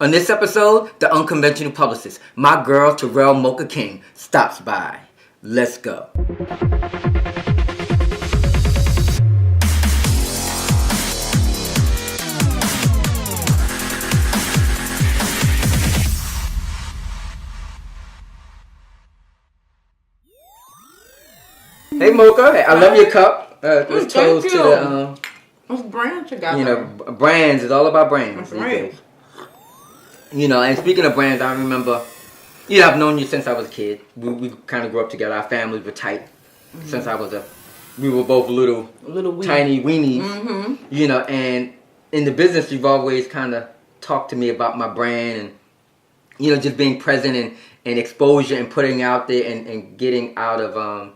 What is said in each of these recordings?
On this episode, the unconventional publicist, my girl Terrell MOCCA King, stops by. Let's go. Hey MOCCA, hey, I love your cup. Let's toast to the What's brands you got? Brands. It's all about brands. That's right. And speaking of brands, I remember, I've known you since I was a kid. We kind of grew up together. Our families were tight since we were both little tiny weenies. Mm-hmm. And in the business, you've always kind of talked to me about my brand and, just being present and exposure and putting out there and getting out of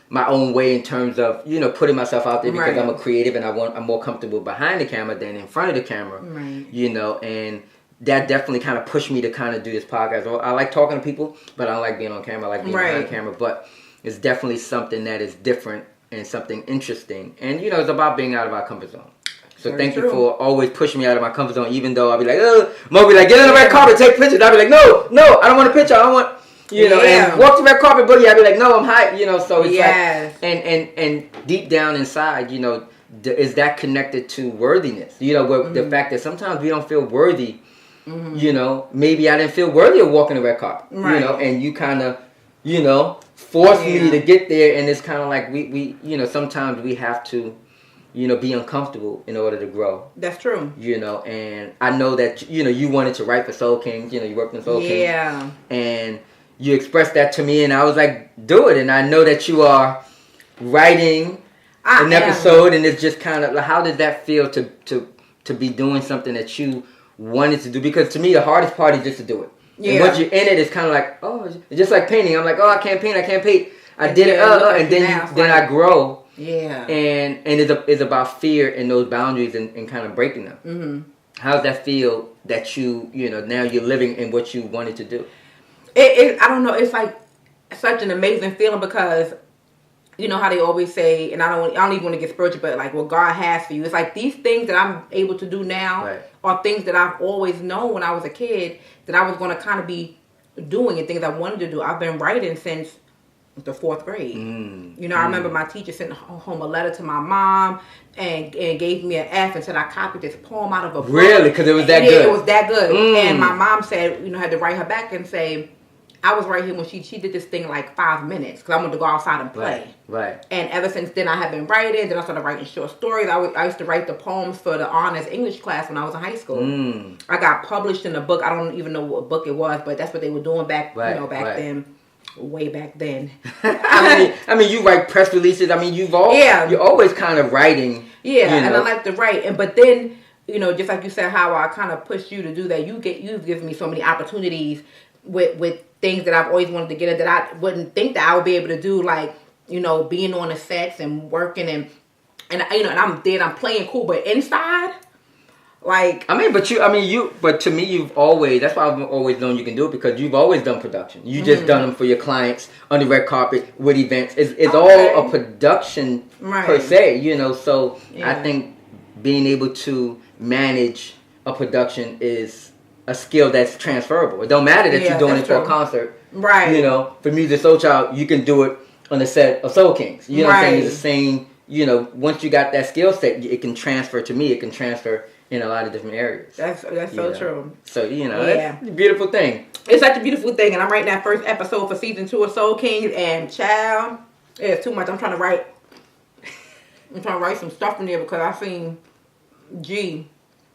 my own way in terms of, putting myself out there because I'm a creative and I'm more comfortable behind the camera than in front of the camera. Right. And that definitely kind of pushed me to kind of do this podcast. Well, I like talking to people, but I don't like being on camera. I like being behind camera. But it's definitely something that is different and something interesting. And, it's about being out of our comfort zone. So thank you for always pushing me out of my comfort zone, even though I'll be like, Mo be like, get on the red carpet, take pictures. I'll be like, no, I don't want a picture. I don't want... and walk the red carpet, buddy. I'd be like, no, I'm hyped, so it's like, and deep down inside, is that connected to worthiness? The fact that sometimes we don't feel worthy, maybe I didn't feel worthy of walking the red carpet, and you kind of, force me to get there, and it's kind of like we sometimes we have to, be uncomfortable in order to grow. That's true. And I know that, you wanted to write for Soul Kings, you worked in Soul Kings. Yeah. And you expressed that to me, and I was like, do it. And I know that you are writing an episode, and it's just kind of, how did that feel to be doing something that you wanted to do? Because to me, the hardest part is just to do it. Yeah. And once you're in it, it's kind of like, it's just like painting. I'm like, I can't paint. I did it, and then I grow. Yeah. And it's about fear and those boundaries and kind of breaking them. Mm-hmm. How does that feel that you now you're living in what you wanted to do? I don't know. It's like such an amazing feeling because you know how they always say, and I don't even want to get spiritual, but like what God has for you. It's like these things that I'm able to do now are things that I've always known when I was a kid that I was going to kind of be doing and things I wanted to do. I've been writing since the 4th grade. I remember my teacher sent home a letter to my mom and gave me an F and said I copied this poem out of a book. Really? Because it was that good? Yeah, it was that good. And my mom said, had to write her back and say, I was right here when she did this thing like 5 minutes because I wanted to go outside and play. Right. And ever since then, I have been writing. Then I started writing short stories. I used to write the poems for the honors English class when I was in high school. I got published in a book. I don't even know what book it was, but that's what they were doing back then. Way back then. I mean, you write press releases. I mean, you're always kind of writing. Yeah, and I like to write. But then, just like you said, how I kind of pushed you to do that. You've given me so many opportunities with things that I've always wanted to get at that I wouldn't think that I would be able to do, like, being on the sets and working and I'm there and I'm playing cool, but inside, like... but to me, you've always... That's why I've always known you can do it, because you've always done production. You just done them for your clients on the red carpet with events. It's all a production per se, so I think being able to manage a production is a skill that's transferable. It don't matter that you're doing it for a concert. Right. For Music Soul Child, you can do it on the set of Soul Kings. You know what I'm saying? It's the same, once you got that skill set, it can transfer to me. It can transfer in a lot of different areas. That's so true. So, that's a beautiful thing. It's such a beautiful thing. And I'm writing that first episode for season 2 of Soul Kings. And child, it's too much. I'm trying to write some stuff in there because I seen G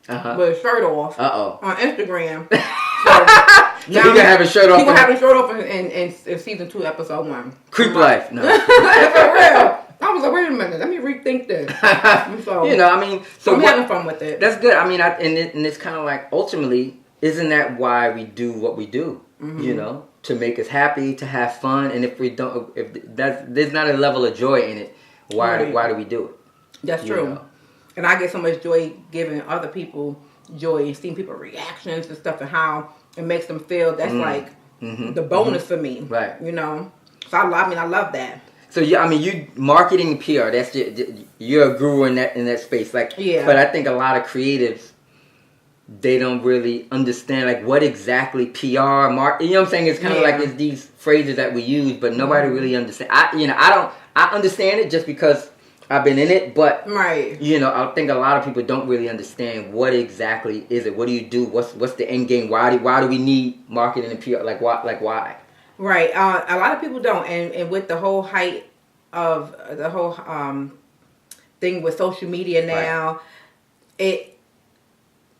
with his shirt off on Instagram. So he gonna have his shirt off. He gonna have his shirt off in season 2, episode 1. Creep life. No. For real. I was like, wait a minute, let me rethink this. So, so I'm having fun with it. That's good. And it's kind of like, ultimately, isn't that why we do what we do? To make us happy, to have fun, and if there's not a level of joy in it, why do we do it? That's true. And I get so much joy giving other people joy and seeing people's reactions and stuff and how it makes them feel. That's like the bonus for me. Right. So I love that. So you marketing and PR. That's you're a guru in that space. But I think a lot of creatives they don't really understand like what exactly PR, mark. You know what I'm saying? It's kind of like it's these phrases that we use, but nobody really understands. I understand it just because I've been in it, but I think a lot of people don't really understand what exactly is it. What do you do? What's the end game? Why do we need marketing and PR? Like why? Right. A lot of people don't, and with the whole height of the whole thing with social media now, it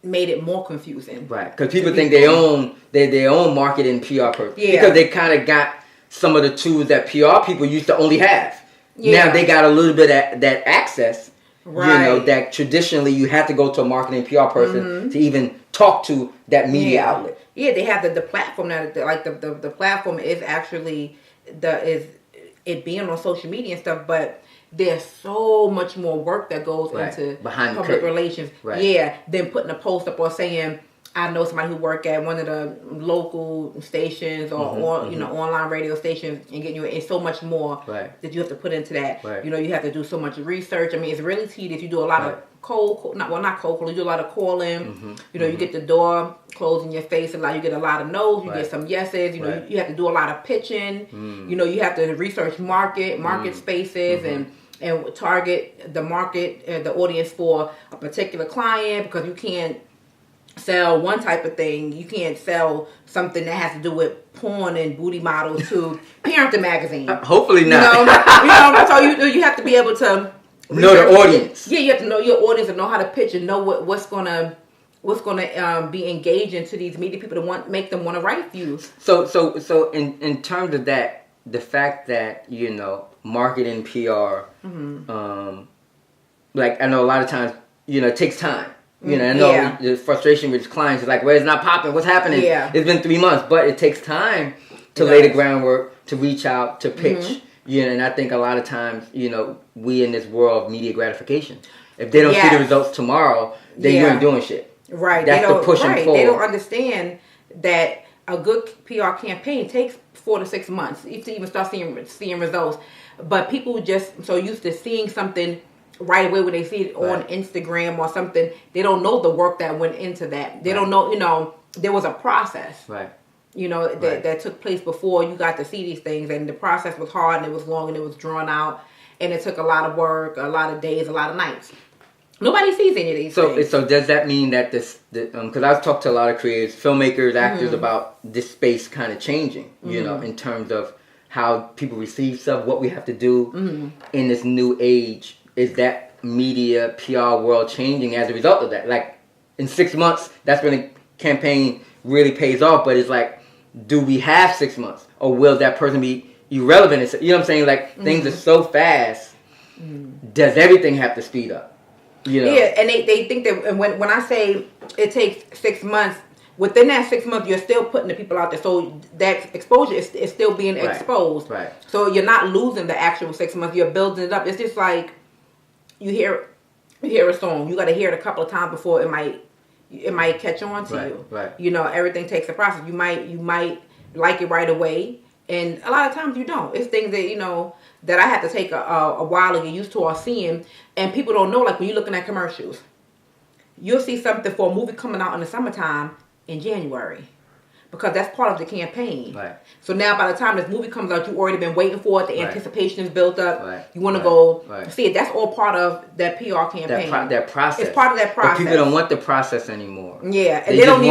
made it more confusing. Right. Because people think they own their own marketing PR person. Yeah. Because they kind of got some of the tools that PR people used to only have. Yeah. Now they got a little bit of that access. Right. That traditionally you have to go to a marketing PR person to even talk to that media outlet. Yeah, they have the platform now. Like the platform is actually it being on social media and stuff, but there's so much more work that goes into behind public relations. Right. Yeah, than putting a post up or saying, I know somebody who work at one of the local stations or online radio stations and getting you. It's so much more that you have to put into that. Right. You have to do so much research. I mean, it's really tedious. You do a lot of not cold call. You do a lot of calling. You get the door closed in your face. A lot. You get a lot of no's. You get some yeses. You have to do a lot of pitching. You have to research market spaces and target the market and the audience for a particular client, because you can't sell one type of thing. You can't sell something that has to do with porn and booty models to Parenting Magazine. Hopefully not. So you have to be able to know the audience. Yeah, you have to know your audience and know how to pitch and know what's gonna be engaging to these media people to make them want to write for you. So in terms of that, the fact that marketing PR, like I know a lot of times it takes time. I know the frustration with clients is like, well, it's not popping. What's happening? Yeah. It's been 3 months, but it takes time to lay the groundwork, to reach out, to pitch. And I think a lot of times, we in this world of media gratification, if they don't see the results tomorrow, then you ain't doing shit. Right. That's the push and pull. They don't understand that a good PR campaign takes 4 to 6 months to even start seeing results. But people just so used to seeing something right away when they see it on Instagram or something, they don't know the work that went into that. They don't know, there was a process. Right. That took place before you got to see these things, and the process was hard and it was long and it was drawn out, and it took a lot of work, a lot of days, a lot of nights. Nobody sees any of these things. So does that mean that because I've talked to a lot of creators, filmmakers, actors about this space kind of changing, in terms of how people receive stuff, what we have to do in this new age. Is that media PR world changing as a result of that? Like in 6 months, that's when the campaign really pays off. But it's like, do we have 6 months, or will that person be irrelevant? You know what I'm saying? Like things are so fast. Does everything have to speed up? Yeah, and they think that, and when I say it takes 6 months, within that 6 months, you're still putting the people out there. So that exposure is still being exposed. Right. So you're not losing the actual 6 months. You're building it up. It's just like, you hear a song. You got to hear it a couple of times before it might catch on to you. Right. Everything takes a process. You might like it right away, and a lot of times you don't. It's things that that I have to take a while to get used to or seeing, and people don't know. Like when you're looking at commercials, you'll see something for a movie coming out in the summertime in January, because that's part of the campaign. Right. So now by the time this movie comes out, you've already been waiting for it. The anticipation is built up. Right. You want to go see it. That's all part of that PR campaign. That process. It's part of that process. But people don't want the process anymore. Yeah, and they don't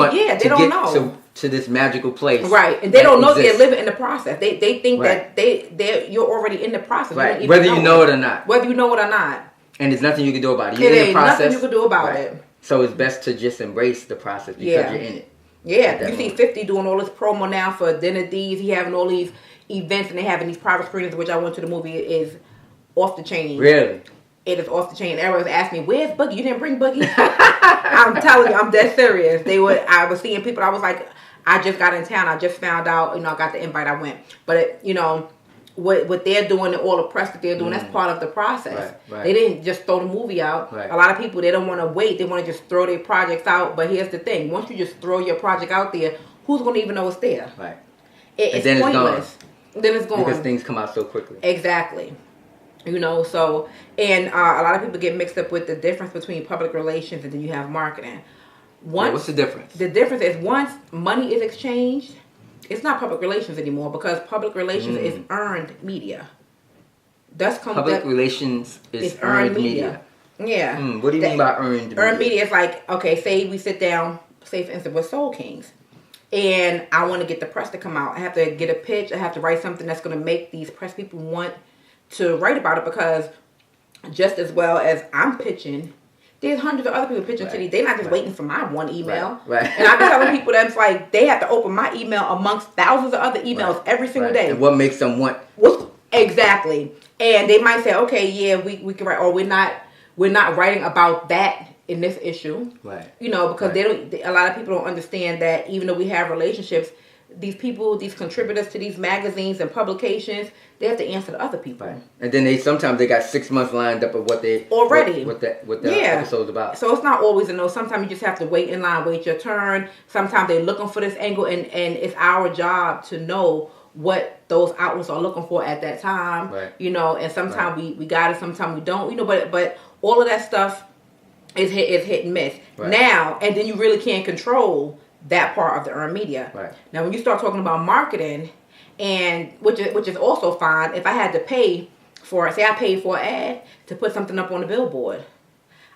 know. To this magical place. Right, and they don't know they're living in the process. They think that you're already in the process. Right. Whether you know it or not. Whether you know it or not. And there's nothing you can do about it. You're in the process. Nothing you can do about it. So it's best to just embrace the process because you're in it. Yeah, you see 50 doing all this promo now for Dinner D's. He having all these events and they having these private screenings, which I went to the movie. It is off the chain. Really? It is off the chain. Everyone was asking me, "Where's Boogie? You didn't bring Boogie?" I'm telling you, I'm dead serious. I was seeing people. I was like, I just got in town. I just found out. I got the invite. I went, but what they're doing and all the press that they're doing, that's part of the process. Right. They didn't just throw the movie out. Right. A lot of people, they don't want to wait. They want to just throw their projects out. But here's the thing. Once you just throw your project out there, who's going to even know it's there? Right. It's pointless. Then it's gone. Because things come out so quickly. Exactly. And a lot of people get mixed up with the difference between public relations and then you have marketing. What's the difference? The difference is once money is exchanged, it's not public relations anymore because public relations is earned media. Public relations is earned media. Yeah. What do you mean by earned media? Earned media is like, okay, say we sit down, say for instance, with Soul Kings. And I want to get the press to come out. I have to get a pitch. I have to write something that's going to make these press people want to write about it because just as well as I'm pitching, there's hundreds of other people pitching to these. They're not just waiting for my one email. Right. And I've been telling people that's like, they have to open my email amongst thousands of other emails every single day. And what makes them want? Exactly. And they might say, okay, yeah, we can write, or we're not writing about that in this issue. Right. You know, because a lot of people don't understand that even though we have relationships, these people, these contributors to these magazines and publications, they have to answer to other people. Right. And then sometimes they got 6 months lined up of what they already what the episode's about. So it's not always a no. Sometimes you just have to wait in line, wait your turn. Sometimes they're looking for this angle, and it's our job to know what those outlets are looking for at that time. Right. You know, and sometimes we got it, sometimes we don't. You know, but all of that stuff is hit and miss. Right. Now, and then you really can't control that part of the earned media. Right. Now, when you start talking about marketing, and which is also fine, if I had to pay for, say I paid for an ad to put something up on the billboard,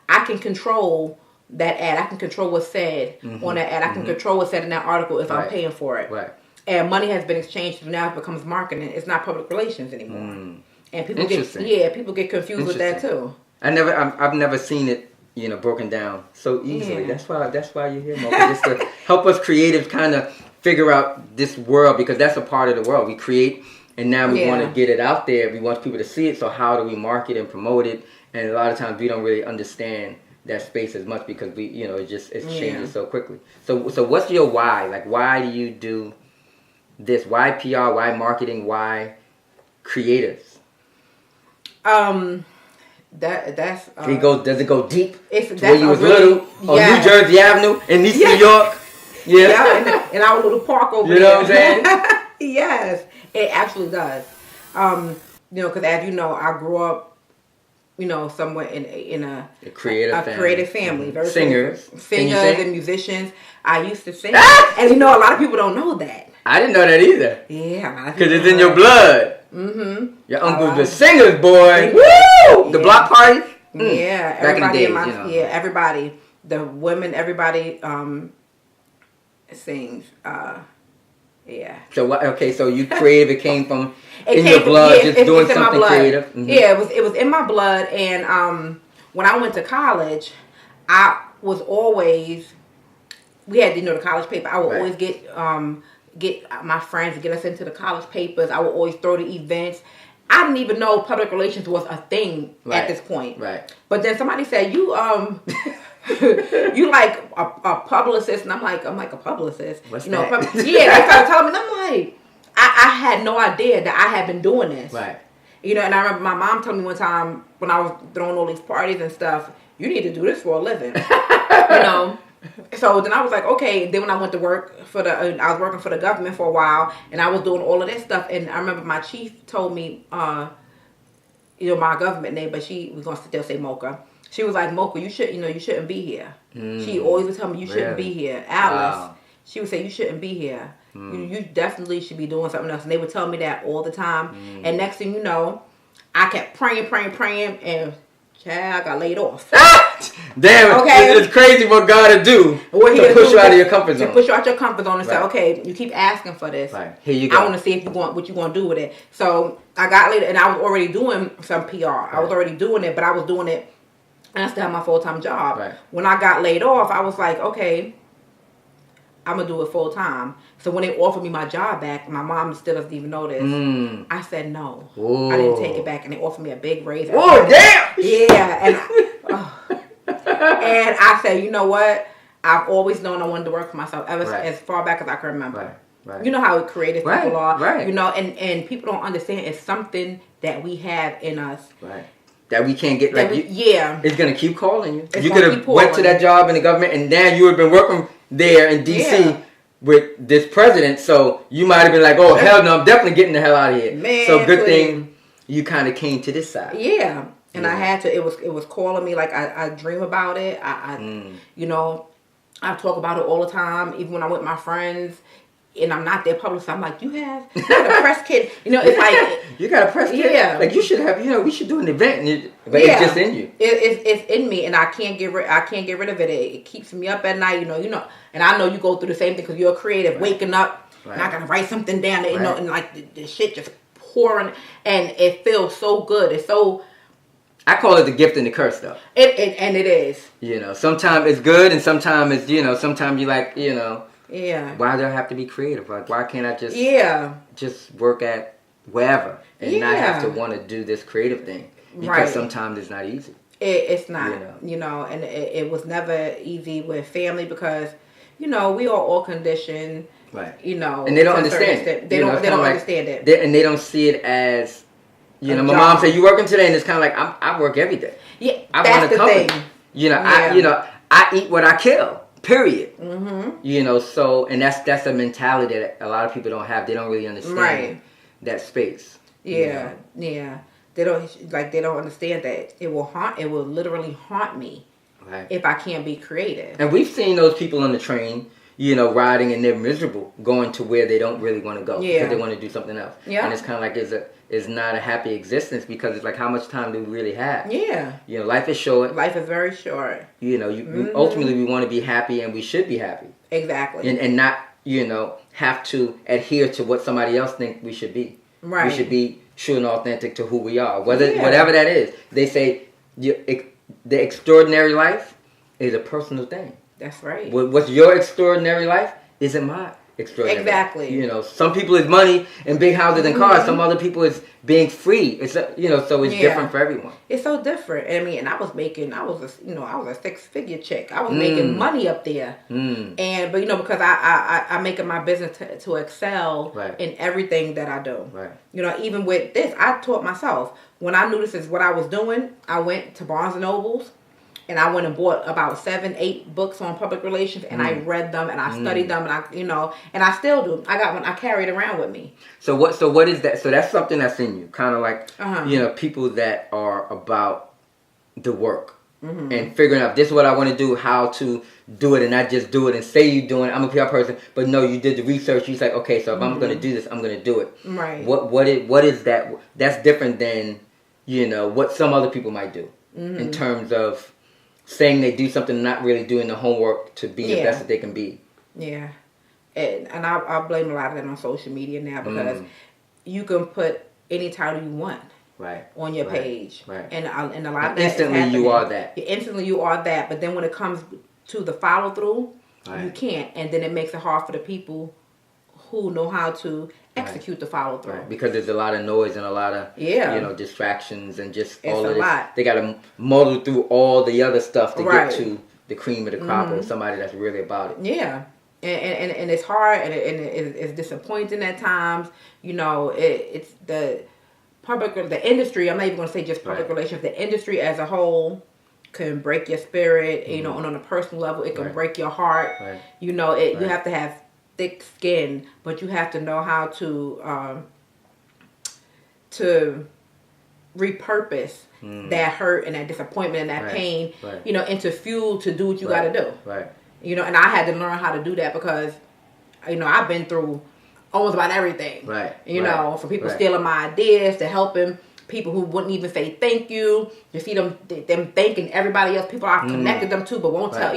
I can control that ad. I can control what's said on that ad. I can control what's said in that article if I'm paying for it. Right. And money has been exchanged, so now it becomes marketing. It's not public relations anymore. And people get confused with that too. I've never seen it, you know, broken down so easily. Yeah. That's why you're here, MOCCA, just to help us creatives kind of figure out this world, because that's a part of the world we create, and now we want to get it out there. We want people to see it. So how do we market and promote it? And a lot of times we don't really understand that space as much because we, you know, it's changing so quickly. So what's your why? Like, why do you do this? Why PR? Why marketing? Why creatives? Does it go deep? That's where you was little on New Jersey Avenue in East New York. Yeah, in our little park over there. You know what I'm saying? Yes, it actually does. You know, because as you know, I grew up, you know, somewhere in a creative family. Very singers and musicians. I used to sing, and you know, a lot of people don't know that. I didn't know that either. Yeah, because it's in your blood. Mm-hmm. Your uncle's the singers, boy. Woo! The block party. Yeah, everybody in my everybody, the women, everybody sings. Yeah. So okay, so you creative. It came from your blood, just doing something creative. Mm-hmm. Yeah, it was in my blood, and when I went to college, I was always, we had, you know, the college paper. I would always get my friends to get us into the college papers. I would always throw the events. I didn't even know public relations was a thing at this point. Right. But then somebody said, you you like a publicist, and I'm like a publicist. What's you know, that? They started telling me, and I'm like, I had no idea that I had been doing this. Right. You know, and I remember my mom telling me one time when I was throwing all these parties and stuff, you need to do this for a living. You know. So then I was like, okay. Then when I went to work I was working for the government for a while, and I was doing all of that stuff. And I remember my chief told me, you know, my government name, but we're gonna still say MOCCA. She was like, MOCCA, you shouldn't be here. She always would tell me, you shouldn't be here. Alice, she would say, you shouldn't be here. You definitely should be doing something else. And they would tell me that all the time. And next thing you know, I kept praying, and child, I got laid off. Damn, okay. It's crazy what God will do to push you out of your comfort zone. To push you out your comfort zone and say, okay, you keep asking for this. Right. Here you go. I want to see if what you want to do with it. So I got laid, and I was already doing some PR. Right. I was already doing it, but I was doing it, and I still had my full-time job. Right. When I got laid off, I was like, okay, I'm going to do it full-time. So when they offered me my job back, my mom still doesn't even know this. I said no. Ooh. I didn't take it back, and they offered me a big raise. Oh, damn! Yeah, and I said, you know what? I've always known I wanted to work for myself as far back as I can remember. Right. Right. You know how creative people are. Right. You know, and people don't understand it's something that we have in us. Right. That we can't get. Like, it's gonna keep calling you. You could have went to that job in the government, and now you would have been working there in DC with this president. So you might have been like, "Oh hell no, I'm definitely getting the hell out of here." Man, so good thing you kind of came to this side. Yeah, and I had to. It was calling me. Like I dream about it. You know, I talk about it all the time, even when I'm with my friends. And I'm not their publicist. I'm like, you got a press kit. You know, it's like... You got a press kit? Yeah. Like, you should have, we should do an event. But it's just in you. It's in me, and I can't get rid of it. It keeps me up at night, you know. And I know you go through the same thing because you're creative, right. Waking up, and I got to write something down, you know, and like the shit just pouring, and it feels so good. It's so... I call it the gift and the curse, though. And it is. You know, sometimes it's good, and sometimes it's, sometimes you like, Yeah. Why do I have to be creative? Like, why can't I just just work at wherever and not have to want to do this creative thing? Because sometimes it's not easy. It's not, and it was never easy with family because, we are all conditioned, right? And they don't understand it. They don't understand it, and they don't see it as, my mom said, "You working today?" And it's kind of like I work every day. Yeah, that's the thing. I eat what I kill. Period. Mm-hmm. So and that's a mentality that a lot of people don't have. They don't really understand that space. Yeah, yeah. They don't understand that it will literally haunt me if I can't be creative. And we've seen those people on the train, riding and they're miserable, going to where they don't really want to go because they want to do something else. Yeah. And it's kind of like it's not a happy existence because it's like, how much time do we really have? Yeah. Life is short. Life is very short. Ultimately we want to be happy and we should be happy. Exactly. And not, have to adhere to what somebody else thinks we should be. Right. We should be true and authentic to who we are. Whatever that is. They say the extraordinary life is a personal thing. That's right. What's your extraordinary life isn't my extraordinary. Exactly. Some people is money and big houses and cars. Some other people is being free. It's so it's different for everyone. It's so different. I mean, and I was a six-figure chick. I was making money up there. And but because I make it my business to excel in everything that I do. Right. Even with this, I taught myself. When I knew this is what I was doing, I went to Barnes and Nobles. And I went and bought about 7-8 books on public relations, and I read them and I studied them, and I still do. I got one. I carry it around with me. So what is that? So that's something that's in you, kind of like people that are about the work and figuring out this is what I want to do, how to do it, and not just do it and say you're doing it. I'm a PR person, but no, you did the research. You say, okay, so if I'm going to do this, I'm going to do it. Right. What is that? That's different than what some other people might do in terms of saying they do something and not really doing the homework to be the best that they can be. Yeah. And I blame a lot of that on social media now because you can put any title you want on your page. Right. And a lot of that instantly you are that. Instantly you are that. But then when it comes to the follow through, you can't. And then it makes it hard for the people who know how to execute the follow through. Right. Because there's a lot of noise and a lot of distractions and just all of this. Lot. They got to muddle through all the other stuff to get to the cream of the crop or somebody that's really about it. Yeah. And it's hard and it's disappointing at times. It's the industry. I'm not even going to say just public relations. The industry as a whole can break your spirit. And on a personal level, it can break your heart. Right. You have to have thick skin, but you have to know how to repurpose that hurt and that disappointment and that pain, into fuel to do what you got to do. Right. And I had to learn how to do that because, I've been through almost about everything. Right. From people stealing my ideas to helping people who wouldn't even say thank you. You see them thanking everybody else, people I've connected them to, but won't tell.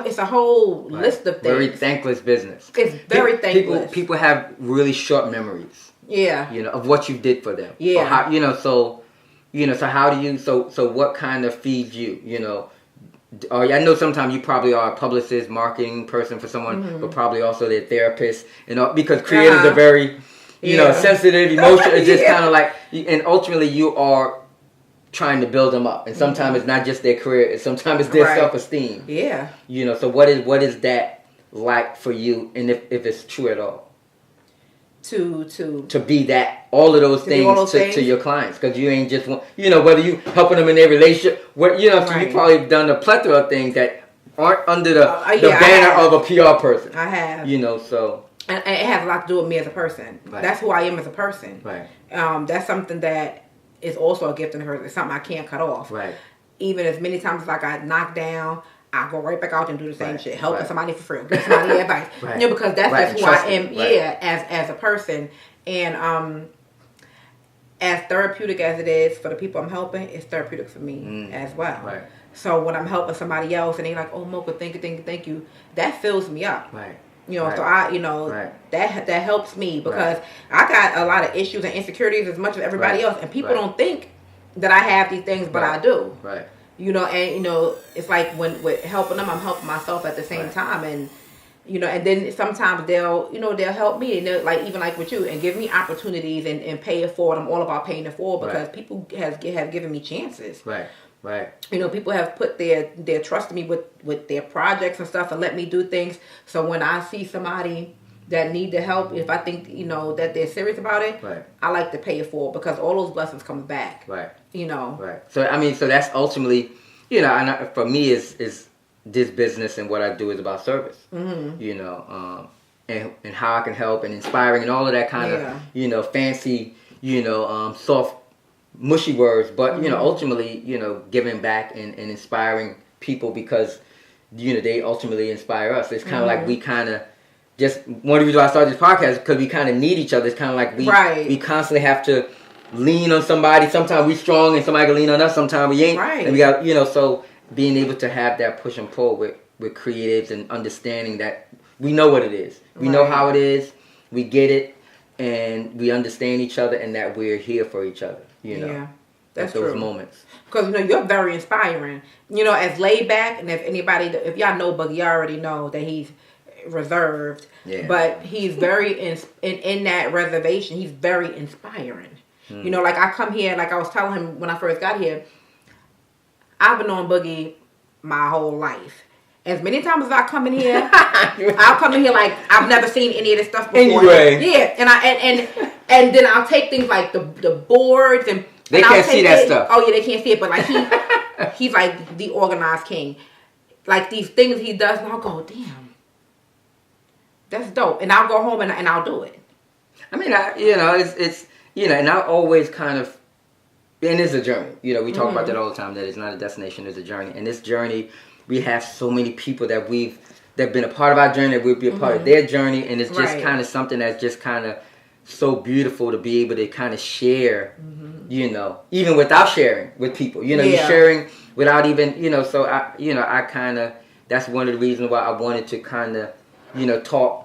It's a whole list of things. Very thankless business. It's very thankless. People have really short memories. Yeah. Of what you did for them. Yeah. Or how, so how do you, so what kind of feeds you, I know sometimes you probably are a publicist, marketing person for someone, but probably also their therapist, because creators are very, sensitive, emotional. It's just kind of like, and ultimately you are trying to build them up, and sometimes it's not just their career, sometimes it's their self-esteem. Yeah. So what is that like for you, and if it's true at all? To be that, all of those things to your clients, because you ain't just whether you helping them in their relationship, so you probably done a plethora of things that aren't under the banner of a PR person. I have. So. And it has a lot to do with me as a person. Right. That's who I am as a person. Right. That's something that is also a gift in her. It's something I can't cut off. Right. Even as many times as I got knocked down, I go right back out and do the same Right. shit, helping Right. somebody for free, giving somebody advice. Right. You know, because that's Right. just who I am. Right. Yeah, as a person, and as therapeutic as it is for the people I'm helping, it's therapeutic for me as well. Right. So when I'm helping somebody else and they're like, "Oh, MOCCA, thank you," that fills me up. Right. You know, Right. so that helps me because Right. I got a lot of issues and insecurities as much as everybody else, and people don't think that I have these things, but I do. Right. You know, and you know, it's like when with helping them, I'm helping myself at the same time, and you know, and then sometimes they'll help me, and they'll like even like with you, and give me opportunities and pay it forward. I'm all about paying it forward because people have given me chances. Right. Right. You know, people have put their trust in me with their projects and stuff and let me do things. So when I see somebody that need the help, if I think, you know, that they're serious about it, I like to pay it forward because all those blessings come back. Right. You know. Right. So I mean, so that's ultimately, you know, and for me is this business and what I do is about service. Mm-hmm. You know, and how I can help and inspiring and all of that kind of, you know, fancy, you know, soft, mushy words, but you know, ultimately, you know, giving back and inspiring people because, you know, they ultimately inspire us. It's kind of like we kind of just one of the reasons why I started this podcast is because we kind of need each other. It's kind of like we constantly have to lean on somebody. Sometimes we strong and somebody can lean on us. Sometimes we ain't. Right. And we got, you know, so being able to have that push and pull with creatives and understanding that we know what it is. We know how it is. We get it, and we understand each other, and that we're here for each other. You know. Yeah. That's those true. moments. Because, you know, you're very inspiring. You know, as laid back, and if y'all know Boogie, you already know that he's reserved. Yeah. But he's very, in that reservation, he's very inspiring. You know, like I come here, like I was telling him when I first got here, I've been knowing Boogie my whole life. As many times as I come in here, I'll come in here like I've never seen any of this stuff before. Anyway. Yeah, and then I'll take things like the boards and they can't see that stuff. Oh yeah, they can't see it, but like he's like the organized king. Like these things he does, and I'll go, damn, that's dope. And I'll go home and I'll do it. I mean, you know, it's you know, and I always kind of, and it's a journey. You know, we talk about that all the time. That it's not a destination; it's a journey. And this journey, we have so many people that been a part of our journey, that we'll be a part of their journey, and it's just kind of something that's just kind of so beautiful to be able to kind of share. You know, even without sharing with people. You know, you're sharing without even, you know. So I kind of, that's one of the reasons why I wanted to kind of, you know, talk.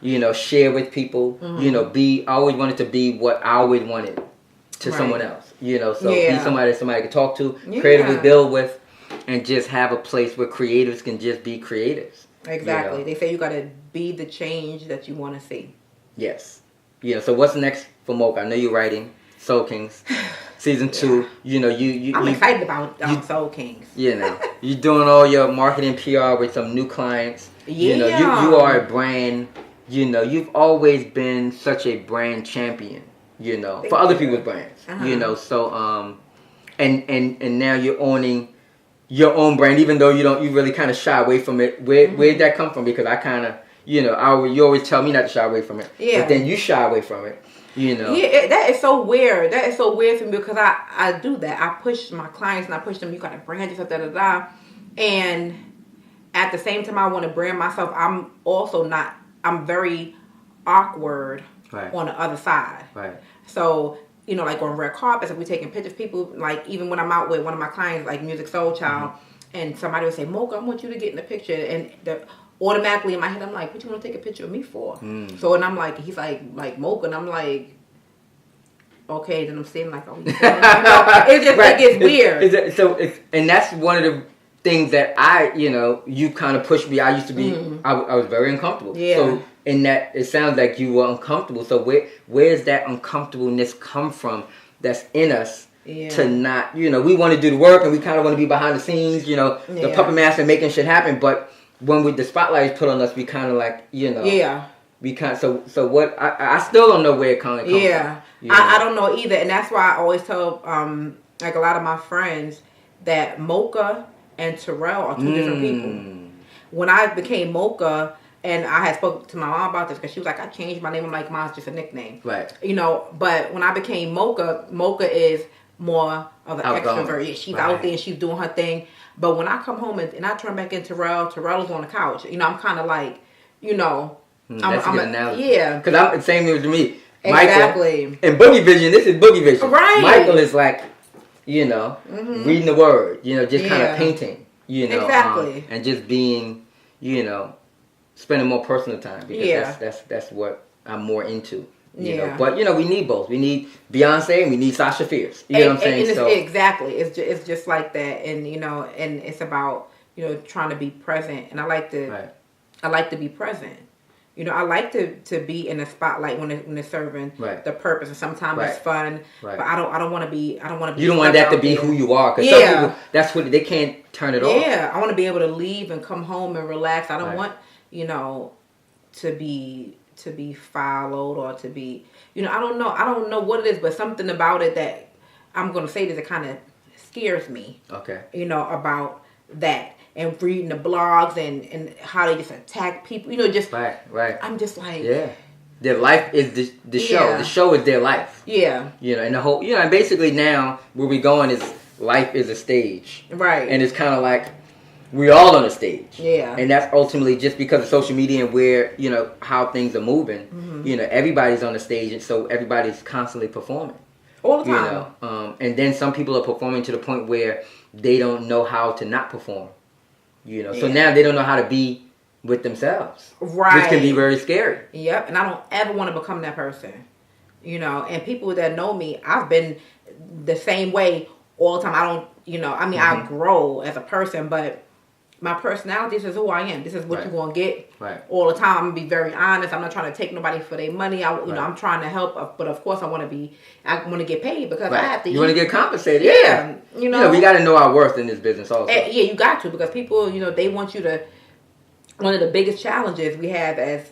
You know, share with people. You know, I always wanted to be what I always wanted to someone else. You know, so be somebody that somebody can talk to, creatively build with, and just have a place where creatives can just be creatives. Exactly. You know? They say you got to be the change that you want to see. Yes. Yeah. So what's next for MOCCA? I know you're writing Soul Kings season 2. You know, I'm excited about Soul Kings. You know, you're doing all your marketing PR with some new clients. You know, you are a brand. You know, you've always been such a brand champion, you know, for other people's brands, you know, so, and now you're owning your own brand, even though you really kind of shy away from it. Where did that come from? Because I kind of, you know, you always tell me not to shy away from it, but then you shy away from it, you know. Yeah, that is so weird. That is so weird for me because I do that. I push my clients and I push them, you got to brand yourself, da-da-da. And at the same time I want to brand myself, I'm very awkward on the other side. Right. So, you know, like on red carpets, if we're taking pictures, people, like, even when I'm out with one of my clients, like Music Soul Child, and somebody would say, MOCCA, I want you to get in the picture. And automatically in my head, I'm like, what you want to take a picture of me for? So, and I'm like, he's like MOCCA, and I'm like, okay, then I'm saying like, oh, you know, it just it gets weird. And that's one of the things that you kind of pushed me. I used to be, I was very uncomfortable. Yeah. So in that, it sounds like you were uncomfortable. So where's that uncomfortableness come from that's in us to not, we want to do the work and we kind of want to be behind the scenes, the puppet master making shit happen. But when the spotlight is put on us, we kind of like, we kind of, so what, I still don't know where it kind of comes from. I don't know either. And that's why I always tell, like a lot of my friends that MOCCA and Terrell are two different people. When I became MOCCA, and I had spoke to my mom about this because she was like, I changed my name. I'm like, mine's just a nickname. Right. But when I became MOCCA is more of an extrovert. She's out there, she's doing her thing. But when I come home and I turn back in Terrell is on the couch. You know, I'm kind of like, you know, that's a good analogy. Yeah. Because I'm the same with me. Exactly. Michael, and Boogie Vision, this is Boogie Vision. Right. Michael is like, you know, reading the word, you know, just kind of painting, you know. Exactly. And just being, you know, spending more personal time. Because that's what I'm more into. You know, but you know, we need both. We need Beyonce and we need Sasha Fierce. You know what I'm saying? So exactly, it's just like that, and you know, and it's about, you know, trying to be present, and I like to be present. You know, I like to be in the spotlight when it's serving the purpose, and sometimes it's fun, but I don't want to be. You don't want that to be who you are, because some people, that's what they can't turn it off. Yeah, I want to be able to leave and come home and relax. I don't want, you know, to be followed or to be, you know, I don't know what it is, but something about it that I'm going to say that it kind of scares me. Okay. You know, about that, and reading the blogs and how they just attack people, you know, just right. I'm just like, their life is the show. The show is their life. Yeah. You know, and the whole, you know, and basically now where we're going is life is a stage. Right. And it's kind of like, we're all on a stage. Yeah. And that's ultimately just because of social media and where, you know, how things are moving. You know, everybody's on the stage, and so everybody's constantly performing. All the time. You know, and then some people are performing to the point where they don't know how to not perform. You know, so now they don't know how to be with themselves. Right. Which can be very scary. Yep. And I don't ever want to become that person. You know, and people that know me, I've been the same way all the time. I don't, you know, I mean, I grow as a person, but my personality, this is who I am. This is what you're going to get all the time. I'm going to be very honest. I'm not trying to take nobody for their money. You know, I'm trying to help. But of course, I want to get paid because I have to. You want to get compensated. Yeah. You know, we got to know our worth in this business also. Yeah, you got to, because people, you know, they want you to. One of the biggest challenges we have as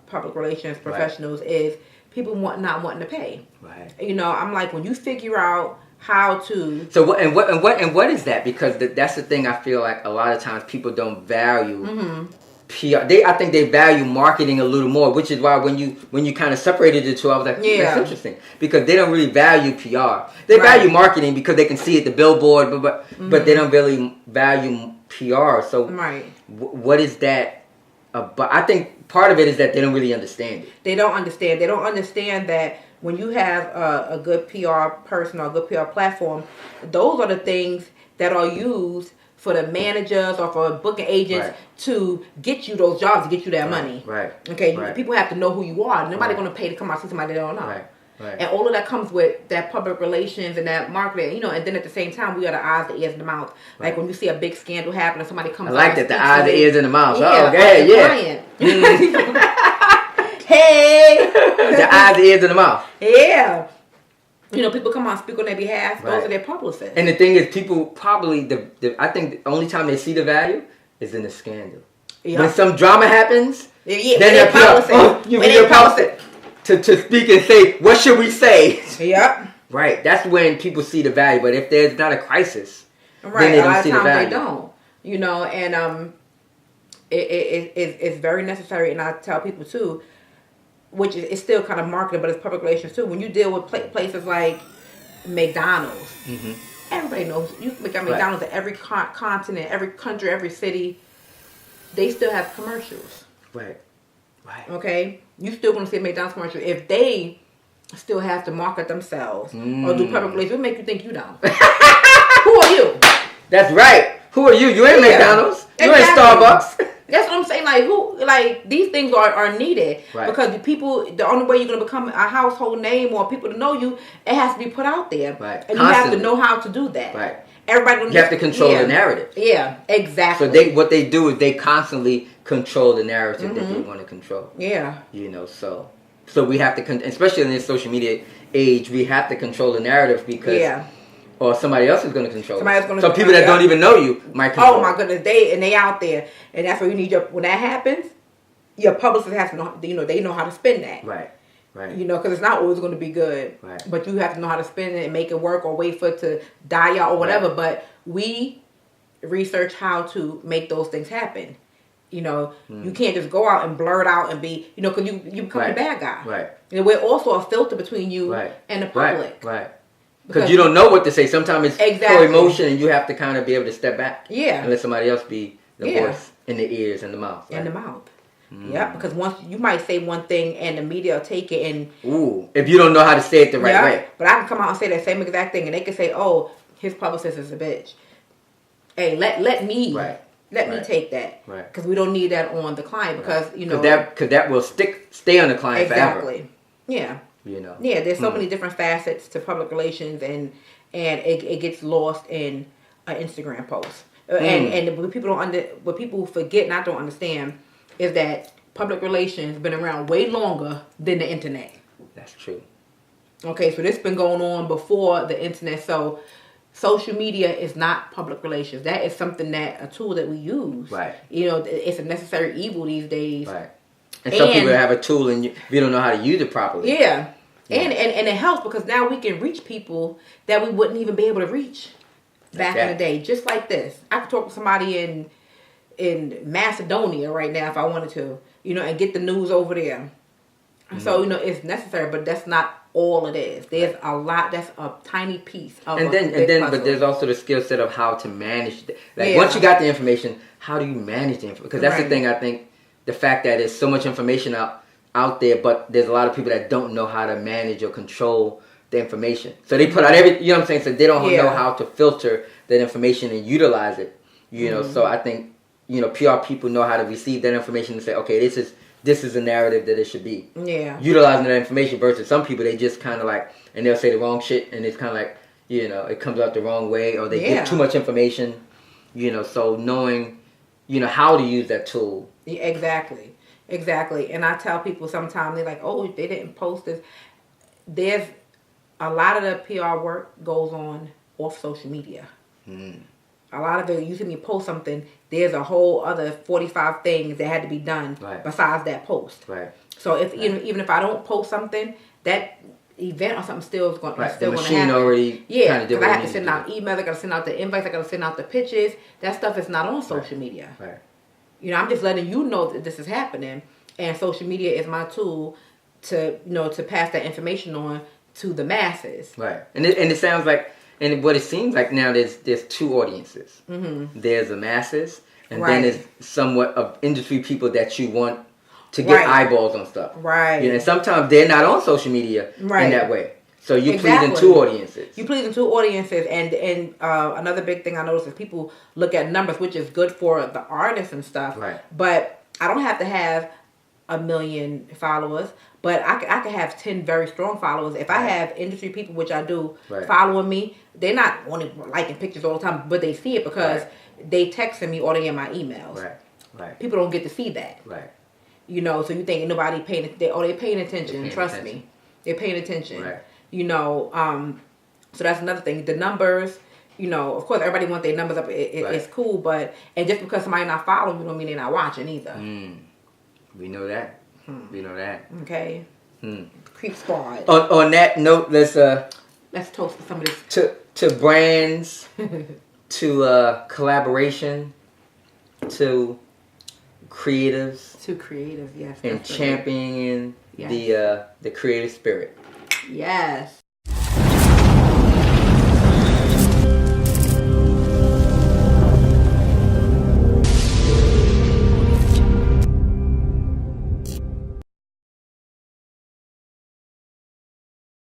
public relations professionals is people not wanting to pay. Right. You know, I'm like, when you figure out how to. So what is that? Because that's the thing. I feel like a lot of times people don't value PR. I think they value marketing a little more, which is why when you kind of separated the two, I was like, that's interesting, because they don't really value PR. They value marketing because they can see it, the billboard, but they don't really value PR. So what is that? But I think part of it is that they don't really understand it. They don't understand. They don't understand that. When you have a good PR person or a good PR platform, those are the things that are used for the managers or for booking agents to get you those jobs, to get you that money. Right. Okay. Right. People have to know who you are. Nobody's going to pay to come out see somebody they don't know. Right. Right. And all of that comes with that public relations and that marketing, you know. And then at the same time, we are the eyes, the ears, and the mouth. Right. Like when you see a big scandal happen, and somebody comes. I like that, the eyes, the ears, and the mouth. Yeah, Hey! The eyes, the ears, and the mouth. Yeah. You know, people come on, speak on their behalf. Those are their publicists. And the thing is, people probably, I think the only time they see the value is in the scandal. Yep. When some drama happens, then they're publicist. You need a publicist to speak and say, what should we say? Yep. Right. That's when people see the value. But if there's not a crisis, then they don't see the value. They don't. You know, and it's very necessary. And I tell people, too, which is still kind of marketing, but it's public relations too. When you deal with places like McDonald's, everybody knows you got McDonald's at every continent, every country, every city. They still have commercials. Right. Right. Okay. You still going to see a McDonald's commercial if they still have to market themselves or do public relations. What make you think you don't? Who are you? That's right. Who are you? You ain't McDonald's. You ain't Starbucks. That's what I'm saying. Like these things are needed because the only way you're gonna become a household name or people to know you, it has to be put out there, and you have to know how to do that. Right. Everybody. You have to control the narrative. Yeah, exactly. So what they do is they constantly control the narrative that they want to control. Yeah. You know, so we have to, especially in this social media age, we have to control the narrative because. Or somebody else is going to control it. Some people that don't even know you might control it. Oh my goodness, they out there, and that's where you need when that happens, your publicist has to know. You know, they know how to spin that. Right. Right. You know, because it's not always going to be good. Right. But you have to know how to spin it and make it work, or wait for it to die out or whatever. Right. But we research how to make those things happen. You know, you can't just go out and blurt out and be, you know, because you become the bad guy. Right. You know, we're also a filter between you and the public. Right. Because you don't know what to say. Sometimes it's for emotion, and you have to kind of be able to step back. Yeah. And let somebody else be the voice in the ears and the mouth. Right? In the mouth. Yeah, because once you might say one thing and the media will take it and... Ooh, if you don't know how to say it the right way. But I can come out and say that same exact thing and they can say, oh, his publicist is a bitch. Hey, let me take that. Right. Because we don't need that on the client because, you know... Because that will stay on the client forever. Exactly. Yeah. You know. Yeah, there's so many different facets to public relations and it gets lost in an Instagram post. And what people forget, not don't understand, is that public relations been around way longer than the internet. That's true. Okay, so this been going on before the internet. So social media is not public relations. That is something a tool that we use. Right. You know, it's a necessary evil these days. Right. And some people have a tool and you don't know how to use it properly. Yeah. And it helps because now we can reach people that we wouldn't even be able to reach back in the day. Just like this. I could talk to somebody in Macedonia right now if I wanted to, you know, and get the news over there. So, you know, it's necessary, but that's not all it is. There's a lot, that's a tiny piece of but there's also the skill set of how to manage once you got the information, how do you manage the information? Because that's the thing, I think, the fact that there's so much information out there, but there's a lot of people that don't know how to manage or control the information. So they put out you know what I'm saying? So they don't know how to filter that information and utilize it. You know, so I think, you know, PR people know how to receive that information and say, okay, this is a narrative that it should be. Yeah. Utilizing that information versus some people, they just kind of and they'll say the wrong shit and it's kind of you know, it comes out the wrong way or they give too much information, you know, so knowing, you know, how to use that tool. Yeah, exactly. And I tell people sometimes, they're like, oh, they didn't post this. There's a lot of the PR work goes on off social media. A lot of it, you see me post something, there's a whole other 45 things that had to be done besides that post. Right. So even if I don't post something, that event or something still is going to happen. The machine already kind of did what I have to send out emails, I got to send out the invites, I got to send out the pitches. That stuff is not on social media. Right. You know, I'm just letting you know that this is happening, and social media is my tool to pass that information on to the masses. Right. And it sounds like. And what it seems like now, there's two audiences. There's the masses, and then there's somewhat of industry people that you want to get eyeballs on stuff. Right. You know, and sometimes they're not on social media in that way. So you please in two audiences. You please in two audiences, and another big thing I notice is people look at numbers, which is good for the artists and stuff. Right. But I don't have to have 1 million followers. But I could have 10 very strong followers. If I have industry people, which I do, following me, they're not only liking pictures all the time, but they see it because they texting me or they in my emails. Right. People don't get to see that. Right. You know, so you think nobody paying attention. They're paying attention. Trust me. They're paying attention. Right. You know, so that's another thing. The numbers, you know, of course, everybody wants their numbers up. It's cool, and just because somebody not following you don't mean they're not watching either. We know that. We know that. Okay. Creep squad. On that note, let's toast some of this. To brands, to collaboration, to creatives. To creatives, yes. And championing the creative spirit. Yes.